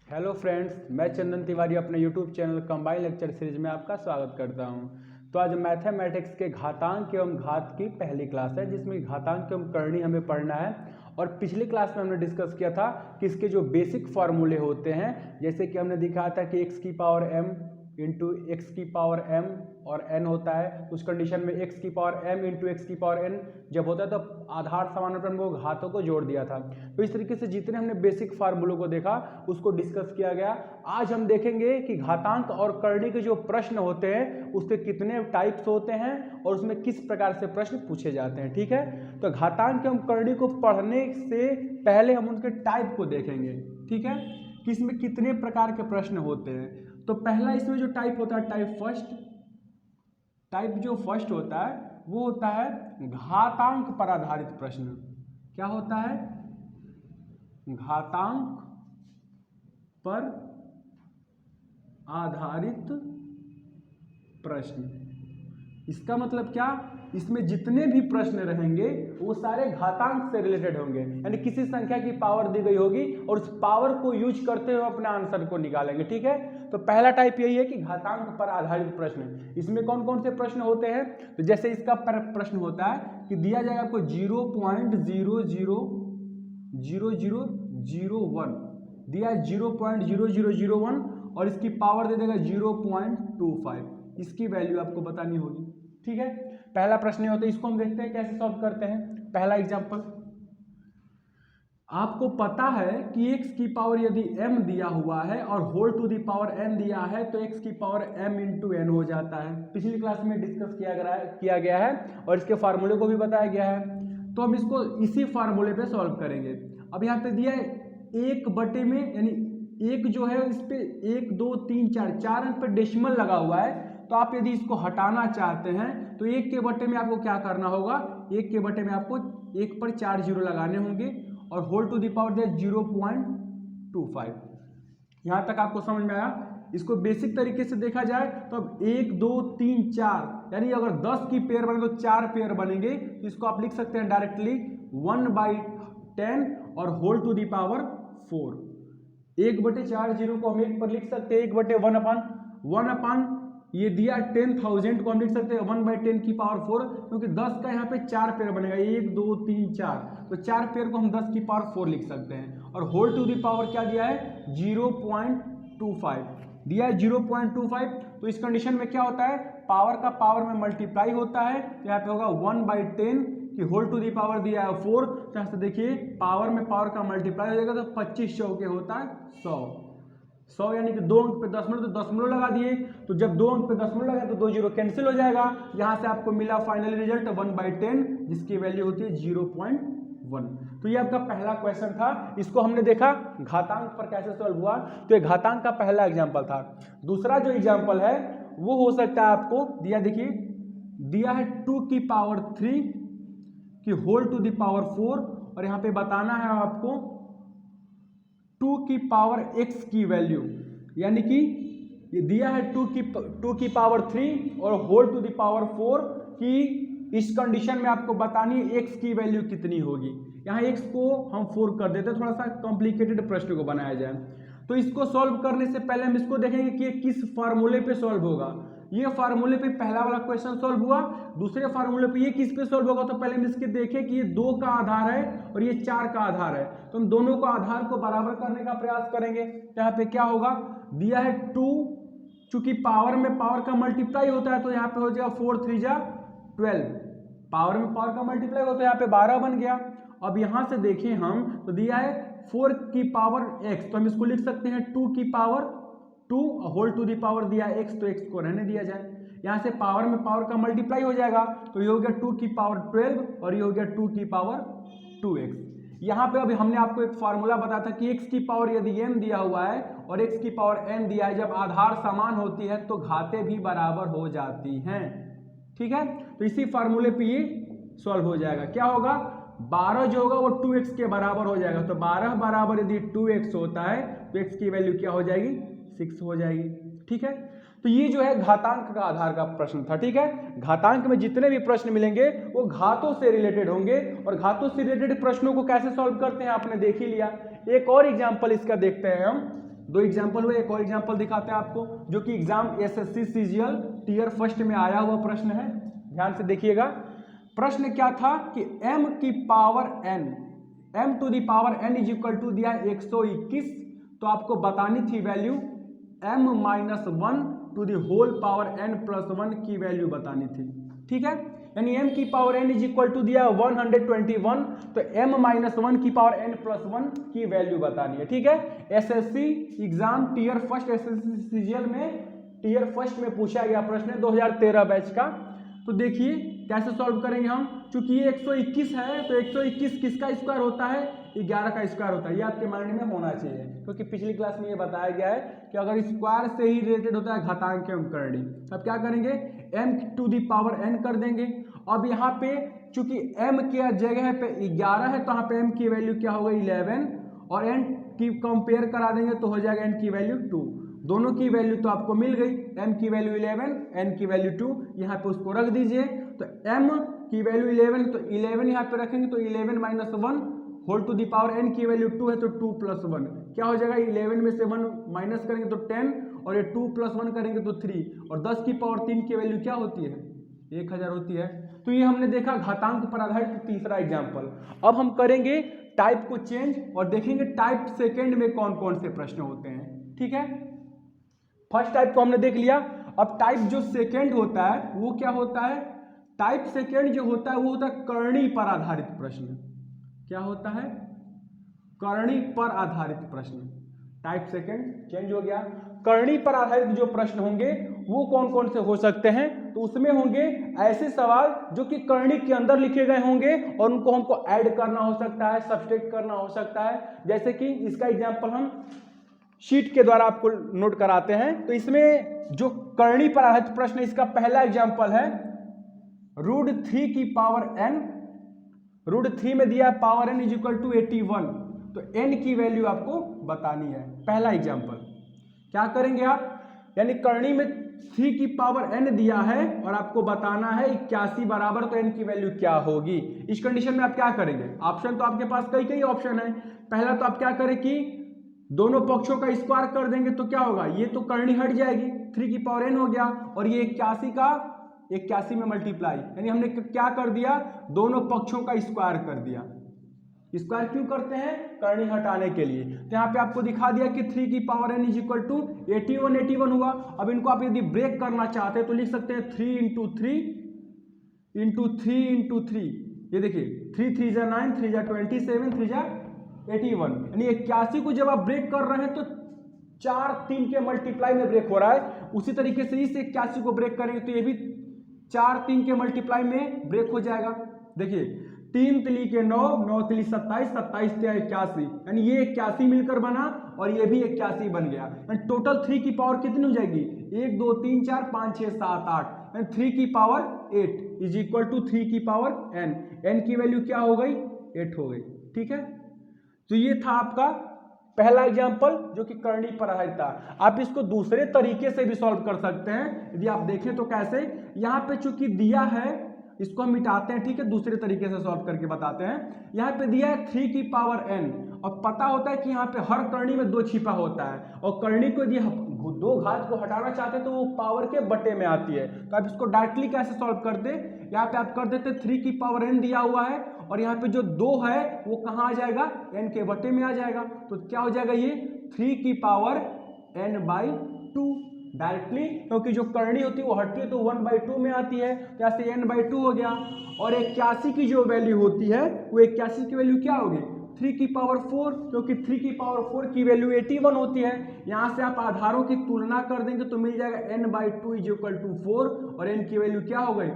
Hello friends, मैं चंदन तिवारी अपने YouTube channel combine lecture series में आपका स्वागत करता हूं। तो आज मैथमेटिक्स के घातांक एवं घात की पहली क्लास है, जिसमें घातांक एवं करणी हमें पढ़ना है। और पिछली क्लास में हमने डिस्कस किया था कि इसके जो बेसिक फार्मूले होते हैं, जैसे कि हमने दिखाया था कि x की पावर m इंटू एक्स की पावर m और n होता है। उस कंडीशन में x की पावर m इंटू एक्स की पावर n जब होता है तो आधार समानुपाती वो घातों को जोड़ दिया था। तो इस तरीके से जितने हमने बेसिक फार्मूलों को देखा उसको डिस्कस किया गया। आज हम देखेंगे कि घातांक और करणी के जो प्रश्न होते हैं उसके कितने टाइप्स होते हैं और उसमें किस प्रकार से प्रश्न पूछे जाते हैं। ठीक है, तो घातांक एवं करणी को पढ़ने से पहले हम उनके टाइप को देखेंगे। ठीक है, कि इसमें कितने प्रकार के प्रश्न होते हैं। तो पहला इसमें जो टाइप होता है, टाइप जो फर्स्ट होता है वो होता है घातांक पर आधारित प्रश्न। क्या होता है? घातांक पर आधारित प्रश्न। इसका मतलब क्या? इसमें जितने भी प्रश्न रहेंगे वो सारे घातांक से रिलेटेड होंगे, यानी किसी संख्या की पावर दी गई होगी और उस पावर को यूज करते हुए अपने आंसर को निकालेंगे। ठीक है, तो पहला टाइप यही है कि घातांक पर आधारित प्रश्न। इसमें कौन कौन से प्रश्न होते हैं? तो जैसे इसका प्रश्न होता है कि दिया जाएगा आपको 0.000001 दिया है, 0.0001 और इसकी पावर दे देगा 0.25। इसकी वैल्यू आपको बतानी होगी। ठीक है, पहला प्रश्न ये होता है। इसको हम देखते हैं कैसे सॉल्व करते हैं। पहला एग्जांपल, आपको पता है कि x की पावर यदि m दिया हुआ है और whole to the power n दिया है तो x की पावर m इंटू n हो जाता है। पिछली क्लास में डिस्कस किया गया है और इसके फार्मूले को भी बताया गया है। तो हम इसको इसी फार्मूले पे सॉल्व करेंगे। अब यहाँ पे दिया है 1/, में यानी एक जो है इस पे 1 2 3 4 अंक पे डेसिमल लगा हुआ है। तो आप यदि इसको हटाना चाहते हैं तो 1/, में आपको क्या करना होगा? 1/, में आपको 1 पर 4 जीरो लगाने होंगे और होल टू दी पावर दे 0.25। यहां तक आपको समझ में आया? इसको बेसिक तरीके से देखा जाए तो अब 1 2 3 4 यानी अगर 10 की पेयर बने तो 4 पेयर बनेंगे। तो इसको आप लिख सकते हैं डायरेक्टली 1/10 और whole to the power 4। 1/4 zero को हम 1 पर लिख सकते हैं 1/1 ये दिया 10,000 को हम लिख सकते हैं 1/10 की पावर 4, क्योंकि 10 का यहाँ पे 4 पेयर बनेगा, 1 2 3 4, तो 4 पेयर को हम 10 की पावर 4 लिख सकते हैं। और होल टू दी पावर क्या दिया है? 0.25 दिया है 0.25। तो इस कंडीशन में क्या होता है? पावर का पावर में मल्टीप्लाई होता है, तो यहाँ पे होगा 1/10 कि होल टू दी पावर दिया है 4। तो यहाँ से देखिए पावर में पावर का मल्टीप्लाई हो जाएगा तो 25 चौके होता है 100 यानी कि 2 अंक पे दशमलव, तो दशमलव लगा दिए। तो जब 2 अंक पे दशमलव लगा तो 2 जीरो कैंसिल हो जाएगा। यहाँ से आपको मिला फाइनल रिजल्ट 1/10 जिसकी वैल्यू होती है 0.1। तो ये आपका पहला क्वेश्चन था। इसको हमने देखा घातांक पर कैसे सॉल्व हुआ। तो ये घातांक का पहला एग्जाम्पल था। दूसरा जो एग्जाम्पल है वो हो सकता है आपको दिया, देखिए दिया है 2 की पावर 3 कि होल टू दी पावर 4 और यहाँ पे बताना है आपको 2 की पावर x की वैल्यू, यानी कि ये दिया है 2 की पावर 3 और होल टू दी पावर 4 की इस कंडीशन में आपको बतानी है x की वैल्यू कितनी होगी। यहाँ x को हम 4 कर देते हैं, थोड़ा सा कॉम्प्लिकेटेड प्रश्न को बनाया जाए। तो इसको सॉल्व करने से पहले हम इसको देखेंगे कि ये किस फार्मूले पे सॉल्व होगा। ये फार्मूले पे पहला वाला क्वेश्चन सॉल्व हुआ, दूसरे फार्मूले पे ये किस पे सॉल्व होगा। तो पहले हम इसके देखें कि ये 2 का आधार है और ये 4 का आधार है, तो हम दोनों को आधार को बराबर करने का प्रयास करेंगे। यहाँ पे क्या होगा? दिया है 2, चूंकि पावर में पावर का मल्टीप्लाई होता है तो यहाँ पे हो जाएगा 4 3 जा 12, पावर में पावर का मल्टीप्लाई होता है, यहाँ पे 12 बन गया। अब यहाँ से देखें हम तो दिया है 4 की पावर x, तो हम इसको लिख सकते हैं 2 की power 2 whole to the power दिया है x, तो x को रहने दिया जाए। यहाँ से पावर में पावर का मल्टीप्लाई हो जाएगा तो ये हो गया 2 की पावर 12 और ये हो गया 2 की पावर 2x। यहाँ पे अभी हमने आपको एक फार्मूला बताया था कि x की पावर यदि m दिया हुआ है और x की पावर n दिया है, जब आधार समान होती है तो घातें भी बराबर हो जाती हैं। ठीक है, तो इसी फार्मूले पे ये सॉल्व हो जाएगा। क्या होगा? 12 जो होगा वो 2x के बराबर हो जाएगा। तो 12 बराबर यदि 2x होता है तो x की वैल्यू क्या हो जाएगी? 6 हो जाएगी। ठीक है, तो ये जो है घातांक का आधार का प्रश्न था। ठीक है, घातांक में जितने भी प्रश्न मिलेंगे वो घातों से रिलेटेड होंगे और घातों से रिलेटेड प्रश्नों को कैसे सॉल्व करते हैं आपने देख ही लिया। एक और एग्जांपल इसका देखते हैं हम दो एग्जाम्पल हुए, एक और एग्जाम्पल दिखाते हैं आपको जो कि exam SSC CGL tier first में आया हुआ प्रश्न है। ध्यान से देखिएगा, प्रश्न क्या था कि m की power n, m to the power n is equal to दिया 121, तो आपको बतानी थी value m minus 1 to the whole power n plus 1 की वैल्यू बतानी थी। ठीक है, यानी m की power n is equal to दिया 121, तो m माइनस 1 की पावर n प्लस 1 की वैल्यू बतानी है। ठीक है, SSC exam tier first SSC CGL में टीयर फर्स्ट में पूछा गया प्रश्न है 2013 बैच का। तो देखिए कैसे सॉल्व करेंगे हम, चूंकि ये 121 है तो 121 किसका स्क्वायर होता है, 11 का स्क्वायर होता है। ये आपके माइंड में होना चाहिए, क्योंकि पिछली क्लास में ये बताया गया है कि अगर स्क्वायर से ही रिलेटेड होता है घातांक एवं करणी। अब क्या करेंगे, m to the power n कर देंगे। अब यहाँ पे चूंकि m की जगह पे 11 है तो यहाँ पे m की वैल्यू क्या होगा 11, और n की कंपेयर करा देंगे तो हो जाएगा n की वैल्यू 2। दोनों की वैल्यू तो आपको मिल गई, m की वैल्यू 11, n की वैल्यू 2, यहाँ पे उसको रख दीजिए। तो m की वैल्यू 11 तो 11 यहाँ पे रखेंगे तो 11 minus 1 whole to the power n की वैल्यू 2 है तो 2 प्लस 1 क्या हो जाएगा, 11 में से 1 माइनस करेंगे तो 10, और ये 2 प्लस 1 करेंगे तो 3, और 10 की पावर 3 की वैल्यू क्या होती है 1000 होती है। तो ये हमने देखा घातांक पर आधारित तीसरा एग्जाम्पल। अब हम करेंगे टाइप को चेंज और देखेंगे टाइप सेकेंड में कौन कौन से प्रश्न होते हैं। ठीक है, फर्स्ट टाइप को हमने देख लिया। अब टाइप जो सेकेंड होता है वो क्या होता है, टाइप सेकेंड जो होता है वो होता है करणी पर आधारित प्रश्न। क्या होता है, करणी पर आधारित प्रश्न। टाइप सेकेंड चेंज हो गया। करणी पर आधारित जो प्रश्न होंगे वो कौन कौन से हो सकते हैं, तो उसमें होंगे ऐसे सवाल जो कि करणी के अंदर लिखे गए होंगे और उनको हमको ऐड करना हो सकता है, सब्सट्रैक्ट करना हो सकता है। जैसे कि इसका एग्जांपल हम शीट के द्वारा आपको नोट कराते हैं। तो इसमें जो करणी पर आधारित प्रश्न, इसका पहला एग्जांपल है √3 की पावर n, √3 में दिया power n is equal to 81, तो n की वैल्यू आपको बतानी है। पहला एग्जांपल क्या करेंगे आप, यानी करणी में 3 की पावर n दिया है और आपको बताना है 81 बराबर, तो n की वैल्यू क्या होगी। इस कंडीशन में आप क्या करेंगे, ऑप्शन तो आपके पास कई कई ऑप्शन है। पहला तो आप क्या करें कि दोनों पक्षों का स्क्वायर कर देंगे तो क्या होगा, ये तो करणी हट जाएगी, 3 की पावर n हो गया, और ये 81 का 81 में मल्टीप्लाई, यानी हमने क्या कर दिया, दोनों पक्षों का स्क्वायर कर दिया। स्क्वायर क्यों करते हैं, करणी हटाने के लिए। तो यहाँ पे आपको दिखा दिया कि 3 की power n is equal to 81 हुआ। अब इनको आप यदि ब्रेक करना चाहते हैं तो लिख सकते हैं 3 इंटू 3 इंटू 3 इंटू 3, ये देखिए 3 3 जा 9, 3 जा 27, 3 जा 81, यानी 81 को जब आप ब्रेक कर रहे हैं तो 4 3 के मल्टीप्लाई में ब्रेक हो रहा है। उसी तरीके से इस 81 को ब्रेक करेंगे तो ये भी 4 3 के मल्टीप्लाई में ब्रेक हो जाएगा। देखिए 3 तिली के 9, 9 तिली 27, 27 ते 81, यानी ये 81 मिलकर बना और ये भी 81 बन गया। टोटल 3 की पावर कितनी हो जाएगी, 1 2 3 4 5 6 7 8, 3 की पावर 8 इज इक्वल टू 3 की पावर n, n की वैल्यू क्या हो गई 8 हो गई। ठीक है, तो ये था आपका पहला एग्जाम्पल जो कि करणी पर आधारित था। आप इसको दूसरे तरीके से भी सॉल्व कर सकते हैं, यदि आप देखें तो कैसे, यहाँ पे चूंकि दिया है इसको हम मिटाते हैं। ठीक है, दूसरे तरीके से सॉल्व करके बताते हैं। यहाँ पे दिया है 3 की पावर n, और पता होता है कि यहाँ पे हर करणी में 2 छिपा होता है, और करणी को यदि 2 घात को हटाना चाहते हैं तो वो पावर के बटे में आती है। तो आप इसको डायरेक्टली कैसे सॉल्व करते, यहाँ पे आप कर देते 3 की पावर n दिया हुआ है, और यहाँ पे जो 2 है वो कहाँ आ जाएगा, n के बटे में आ जाएगा। तो क्या हो जाएगा, ये 3 की पावर n/2 डायरेक्टली, क्योंकि जो करणी होती है वो हटती है तो 1/2 में आती है, तो ऐसे n/2 हो गया। और 81 की जो वैल्यू होती है वो 81 की वैल्यू क्या होगी, 3 की पावर 4, क्योंकि 3 की पावर 4 की वैल्यू 81 होती है। यहाँ से आप आधारों की तुलना कर देंगे तो मिल जाएगा n/2 इज इक्वल टू 4, और n की वैल्यू क्या हो गई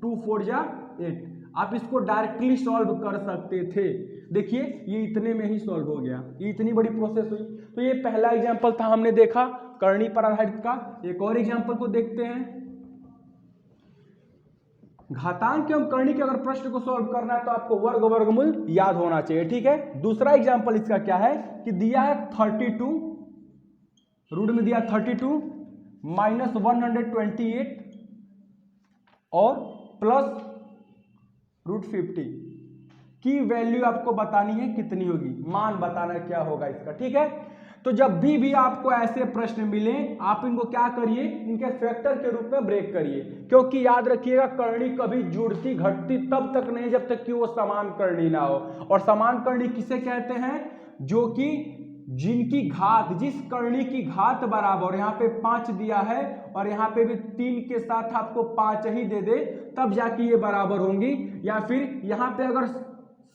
2 4 जा 8। आप इसको डायरेक्टली सॉल्व कर सकते थे। देखिए ये इतने में ही सॉल्व हो गया, ये इतनी बड़ी प्रोसेस हुई। तो ये पहला एग्जांपल था, हमने देखा करणी पर आधारित का। एक और एग्जांपल को देखते हैं, घातांक एवं करणी के अगर प्रश्न को सॉल्व करना है तो आपको वर्ग वर्गमूल याद होना चाहिए। ठीक है, दूसरा एग्जांपल इसका क्या है कि दिया है 32, रूट में दिया 32 माइनस 128 और प्लस √50 की वैल्यू आपको बतानी है कितनी होगी, मान बताना है क्या होगा इसका। ठीक है, तो जब भी आपको ऐसे प्रश्न मिले आप इनको क्या करिए, इनके फैक्टर के रूप में ब्रेक करिए, क्योंकि याद रखिएगा कर्णी कभी जुड़ती घटती तब तक नहीं जब तक कि वो समान कर्णी ना हो। और समान कर्णी किसे कहते हैं, जो कि जिनकी घात, जिस कर्णी की घात बराबर, यहाँ पे 5 दिया है और यहाँ पे भी 3 के साथ आपको 5 ही दे दे तब जाके ये बराबर होंगी, या फिर यहाँ पे अगर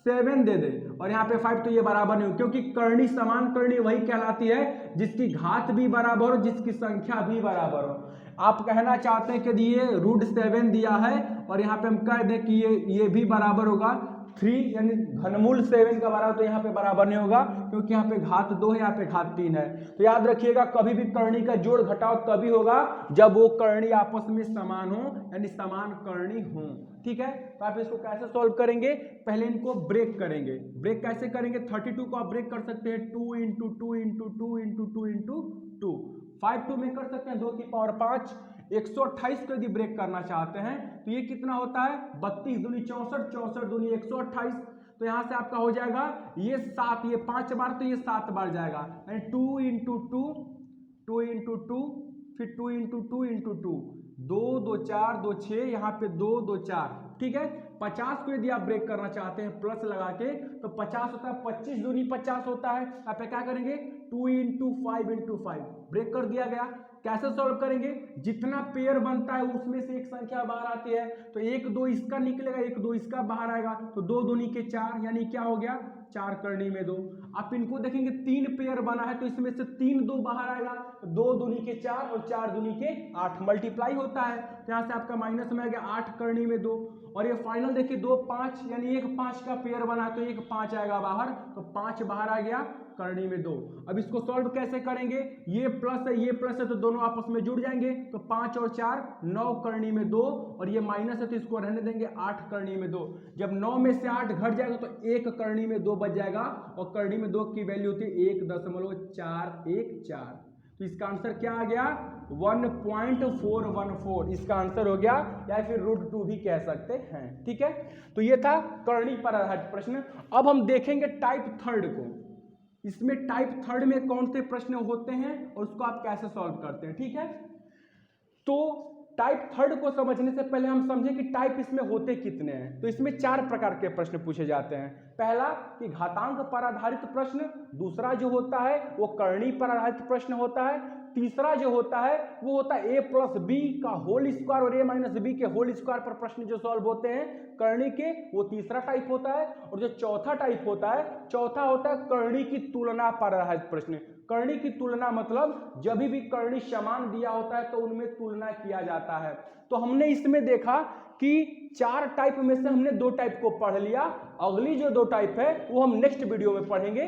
7 दे दे और यहाँ पे 5 तो ये बराबर नहीं हो, क्योंकि कर्णी समान कर्णी वही कहलाती है जिसकी घात भी बराबर हो, जिसकी संख्या भी बराबर हो। आप कहना चाहते हैं कि ये √7 दिया है और यहाँ पे हम कह दें कि ये भी बराबर होगा 3, यानी घनमूल 7 का बराबर, तो यहाँ पे बराबर नहीं होगा क्योंकि यहाँ पे घात 2 है, यहाँ पे घात 3 है। तो याद रखिएगा कभी भी कर्णी का जोड़ घटाव तभी होगा जब वो कर्णी आपस में समान हो, यानी समान कर्णी हो। ठीक है, तो आप इसको कैसे सॉल्व करेंगे, पहले इनको ब्रेक करेंगे। ब्रेक कैसे करेंगे, 32 को आप ब्रेक कर सकते हैं 2 × 2 × 2 × 2 × 2, 5 2 में कर सकते हैं 2 की पावर 5। 128 को यदि ब्रेक करना चाहते हैं तो ये कितना होता है, 32 दूनी 64, 64 दूनी 128, तो यहां से आपका हो जाएगा ये 7, ये 5 बार तो ये 7 बार जाएगा, यानी 2 × 2 2 × 2 फिर 2 × 2 × 2, 2 2 4 2 6, यहाँ पे 2 2 4। ठीक है, 50 को यदि आप ब्रेक करना चाहते हैं प्लस लगा के तो 50 होता है, 25 दूनी 50 होता है। आप क्या करेंगे, 2 × 5 × 5 ब्रेक कर दिया गया। कैसे सॉल्व करेंगे, जितना पेयर बनता है उसमें से एक संख्या बाहर आती है, तो 1 2 इसका निकलेगा, 1 2 इसका बाहर आएगा, तो 2 दूनी के 4, यानी क्या हो गया 4 कर्णी में 2। आप इनको देखेंगे 3 पेयर बना है तो इसमें से 3 2 बाहर आएगा, तो 2 दूनी के 4 और 4 दूनी के 8 मल्टीप्लाई होता है, तो यहाँ से आपका माइनस में आ गया 8 कर्णी में 2। और ये फाइनल देखिए 2 5, यानी 1 5 का पेयर बना है तो 1 5 आएगा बाहर, तो 5 बाहर आ गया कर्णी में 2। अब इसको सॉल्व कैसे करेंगे, ये प्लस है ये प्लस है तो दोनों आपस में जुड़ जाएंगे, तो 5 और 4 9 कर्णी में 2, और ये माइनस है तो इसको रहने देंगे 8 कर्णी में 2। जब 9 में से 8 घट जाएगा तो 1 कर्णी में 2 बच जाएगा, और कर्णी में 2 की वैल्यू होती है 1.414। तो इसका आंसर क्या आ गया, 1.414 इसका आंसर हो गया, या फिर √2 भी कह सकते हैं। ठीक है, तो ये था कर्णी पर आधारित प्रश्न। अब हम देखेंगे टाइप थर्ड को, इसमें टाइप थर्ड में कौन से प्रश्न होते हैं और उसको आप कैसे सॉल्व करते हैं। ठीक है, तो टाइप थर्ड को समझने से पहले हम समझें कि टाइप इसमें होते कितने हैं। तो इसमें 4 प्रकार के प्रश्न पूछे जाते हैं। पहला कि घातांक पर आधारित प्रश्न, दूसरा जो होता है वो कर्णी पर आधारित प्रश्न होता है, तीसरा जो होता है वो होता है a+b का होल स्क्वायर और a-b के होल स्क्वायर पर प्रश्न जो सॉल्व होते हैं कर्णी के, वो तीसरा टाइप होता है। और जो चौथा टाइप होता है, चौथा होता है कर्णी की तुलना पर आधारित प्रश्न। कर्णी की तुलना मतलब जब भी कर्णी समान दिया होता है तो उनमें तुलना किया जाता है। तो हमने इसमें देखा कि 4 टाइप में से हमने 2 टाइप को पढ़ लिया, अगली जो 2 टाइप है वो हम नेक्स्ट वीडियो में पढ़ेंगे।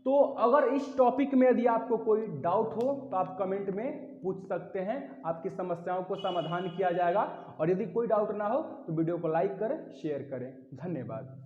तो अगर इस टॉपिक में यदि आपको कोई डाउट हो तो आप कमेंट में पूछ सकते हैं, आपकी समस्याओं को समाधान किया जाएगा। और यदि कोई डाउट ना हो तो वीडियो को लाइक करें, शेयर करें। धन्यवाद।